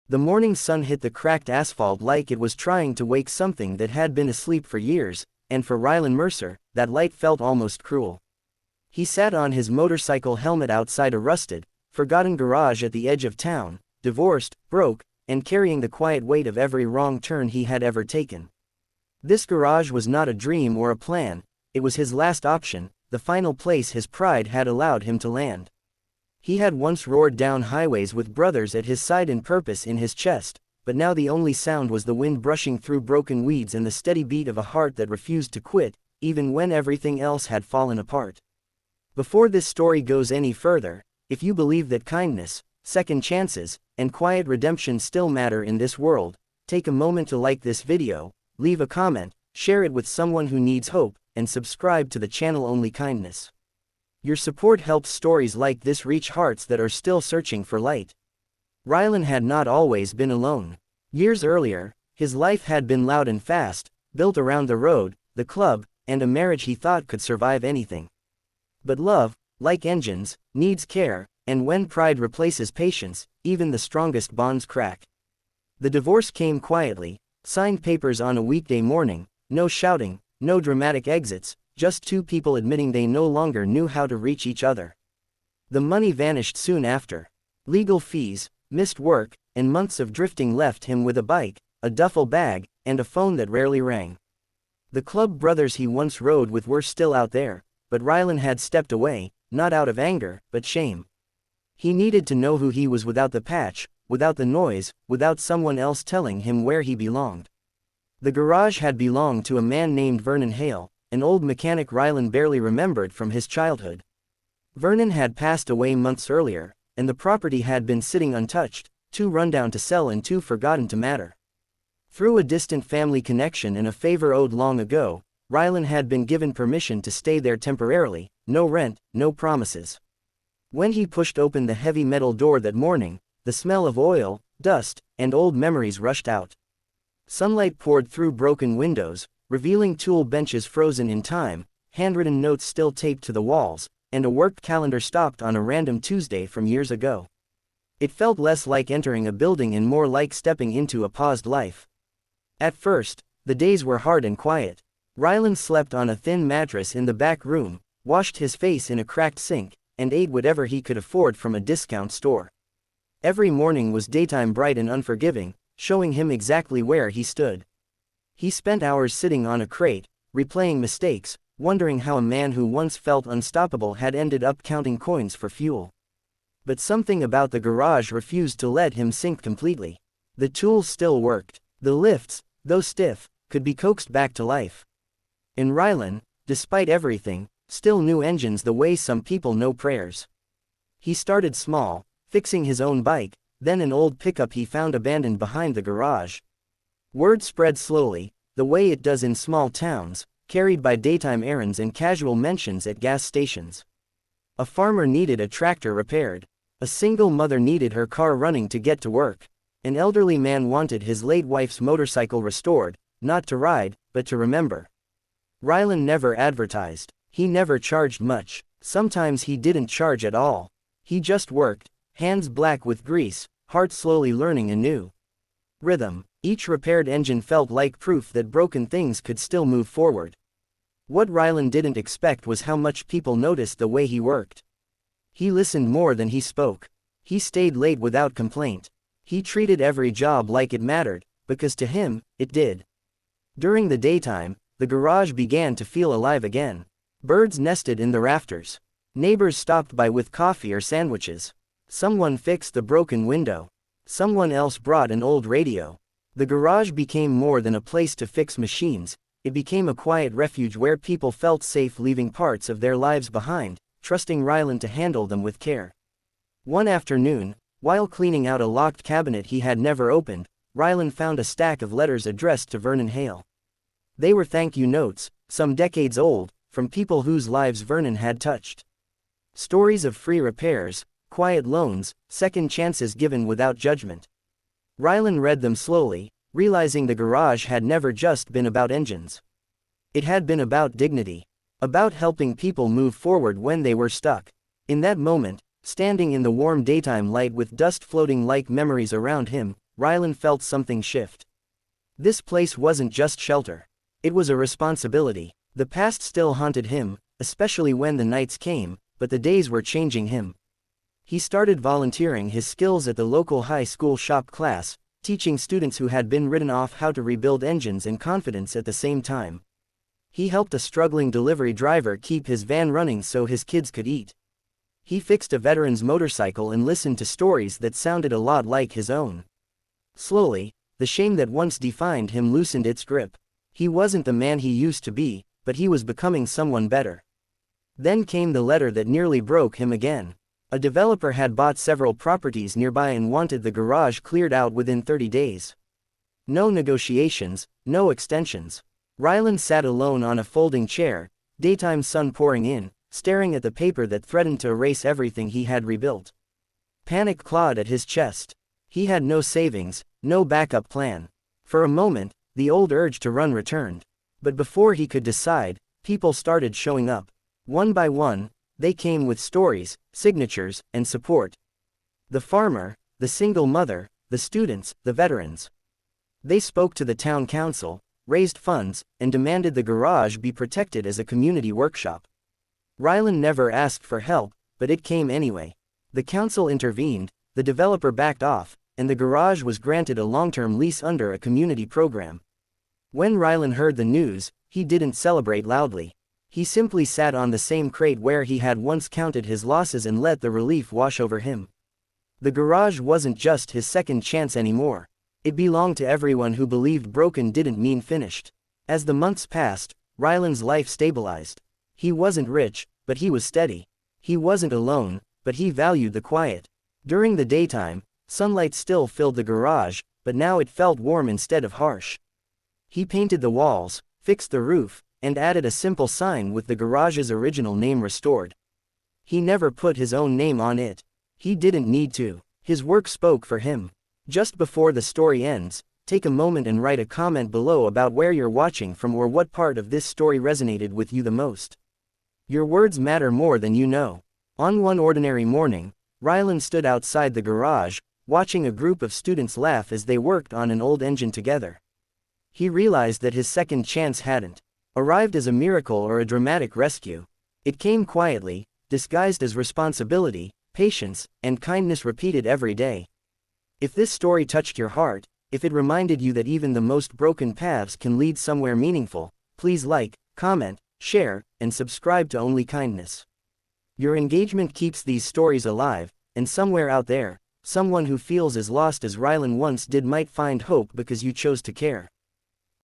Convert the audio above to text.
The morning sun hit the cracked asphalt like it was trying to wake something that had been asleep for years, and for Rylan Mercer, that light felt almost cruel. He sat on his motorcycle helmet outside a rusted, forgotten garage at the edge of town, divorced, broke, and carrying the quiet weight of every wrong turn he had ever taken. This garage was not a dream or a plan, it was his last option, the final place his pride had allowed him to land. He had once roared down highways with brothers at his side and purpose in his chest, but now the only sound was the wind brushing through broken weeds and the steady beat of a heart that refused to quit, even when everything else had fallen apart. Before this story goes any further, if you believe that kindness, second chances, and quiet redemption still matter in this world, take a moment to like this video, leave a comment, share it with someone who needs hope, and subscribe to the channel Only Kindness. Your support helps stories like this reach hearts that are still searching for light. Rylan had not always been alone. Years earlier, his life had been loud and fast, built around the road, the club, and a marriage he thought could survive anything. But love, like engines, needs care, and when pride replaces patience, even the strongest bonds crack. The divorce came quietly, signed papers on a weekday morning, no shouting, no dramatic exits, just two people admitting they no longer knew how to reach each other. The money vanished soon after. Legal fees, missed work, and months of drifting left him with a bike, a duffel bag, and a phone that rarely rang. The club brothers he once rode with were still out there, but Rylan had stepped away, not out of anger, but shame. He needed to know who he was without the patch, without the noise, without someone else telling him where he belonged. The garage had belonged to a man named Vernon Hale, an old mechanic Rylan barely remembered from his childhood. Vernon had passed away months earlier, and the property had been sitting untouched, too rundown to sell and too forgotten to matter. Through a distant family connection and a favor owed long ago, Rylan had been given permission to stay there temporarily, no rent, no promises. When he pushed open the heavy metal door that morning, the smell of oil, dust, and old memories rushed out. Sunlight poured through broken windows, revealing tool benches frozen in time, handwritten notes still taped to the walls, and a work calendar stopped on a random Tuesday from years ago. It felt less like entering a building and more like stepping into a paused life. At first, the days were hard and quiet. Rylan slept on a thin mattress in the back room, washed his face in a cracked sink, and ate whatever he could afford from a discount store. Every morning was daytime bright and unforgiving, showing him exactly where he stood. He spent hours sitting on a crate, replaying mistakes, wondering how a man who once felt unstoppable had ended up counting coins for fuel. But something about the garage refused to let him sink completely. The tools still worked. The lifts, though stiff, could be coaxed back to life. And Rylan, despite everything, still knew engines the way some people know prayers. He started small, fixing his own bike, then an old pickup he found abandoned behind the garage. Word spread slowly, the way it does in small towns, carried by daytime errands and casual mentions at gas stations. A farmer needed a tractor repaired. A single mother needed her car running to get to work. An elderly man wanted his late wife's motorcycle restored, not to ride, but to remember. Rylan never advertised. He never charged much. Sometimes he didn't charge at all. He just worked, hands black with grease, heart slowly learning a new rhythm. Each repaired engine felt like proof that broken things could still move forward. What Rylan didn't expect was how much people noticed the way he worked. He listened more than he spoke. He stayed late without complaint. He treated every job like it mattered, because to him, it did. During the daytime, the garage began to feel alive again. Birds nested in the rafters. Neighbors stopped by with coffee or sandwiches. Someone fixed the broken window. Someone else brought an old radio. The garage became more than a place to fix machines, it became a quiet refuge where people felt safe leaving parts of their lives behind, trusting Rylan to handle them with care. One afternoon, while cleaning out a locked cabinet he had never opened, Rylan found a stack of letters addressed to Vernon Hale. They were thank you notes, some decades old, from people whose lives Vernon had touched. Stories of free repairs, quiet loans, second chances given without judgment. Rylan read them slowly, realizing the garage had never just been about engines. It had been about dignity. About helping people move forward when they were stuck. In that moment, standing in the warm daytime light with dust floating like memories around him, Rylan felt something shift. This place wasn't just shelter. It was a responsibility. The past still haunted him, especially when the nights came, but the days were changing him. He started volunteering his skills at the local high school shop class, teaching students who had been written off how to rebuild engines and confidence at the same time. He helped a struggling delivery driver keep his van running so his kids could eat. He fixed a veteran's motorcycle and listened to stories that sounded a lot like his own. Slowly, the shame that once defined him loosened its grip. He wasn't the man he used to be, but he was becoming someone better. Then came the letter that nearly broke him again. A developer had bought several properties nearby and wanted the garage cleared out within 30 days. No negotiations, no extensions. Rylan sat alone on a folding chair, daytime sun pouring in, staring at the paper that threatened to erase everything he had rebuilt. Panic clawed at his chest. He had no savings, no backup plan. For a moment, the old urge to run returned. But before he could decide, people started showing up. One by one, they came with stories, signatures, and support. The farmer, the single mother, the students, the veterans. They spoke to the town council, raised funds, and demanded the garage be protected as a community workshop. Rylan never asked for help, but it came anyway. The council intervened, the developer backed off, and the garage was granted a long-term lease under a community program. When Rylan heard the news, he didn't celebrate loudly. He simply sat on the same crate where he had once counted his losses and let the relief wash over him. The garage wasn't just his second chance anymore. It belonged to everyone who believed broken didn't mean finished. As the months passed, Rylan's life stabilized. He wasn't rich, but he was steady. He wasn't alone, but he valued the quiet. During the daytime, sunlight still filled the garage, but now it felt warm instead of harsh. He painted the walls, fixed the roof, and added a simple sign with the garage's original name restored. He never put his own name on it. He didn't need to. His work spoke for him. Just before the story ends, take a moment and write a comment below about where you're watching from or what part of this story resonated with you the most. Your words matter more than you know. On one ordinary morning, Rylan stood outside the garage, watching a group of students laugh as they worked on an old engine together. He realized that his second chance hadn't arrived as a miracle or a dramatic rescue. It came quietly, disguised as responsibility, patience, and kindness repeated every day. If this story touched your heart, if it reminded you that even the most broken paths can lead somewhere meaningful, please like, comment, share, and subscribe to Only Kindness. Your engagement keeps these stories alive, and somewhere out there, someone who feels as lost as Rylan once did might find hope because you chose to care.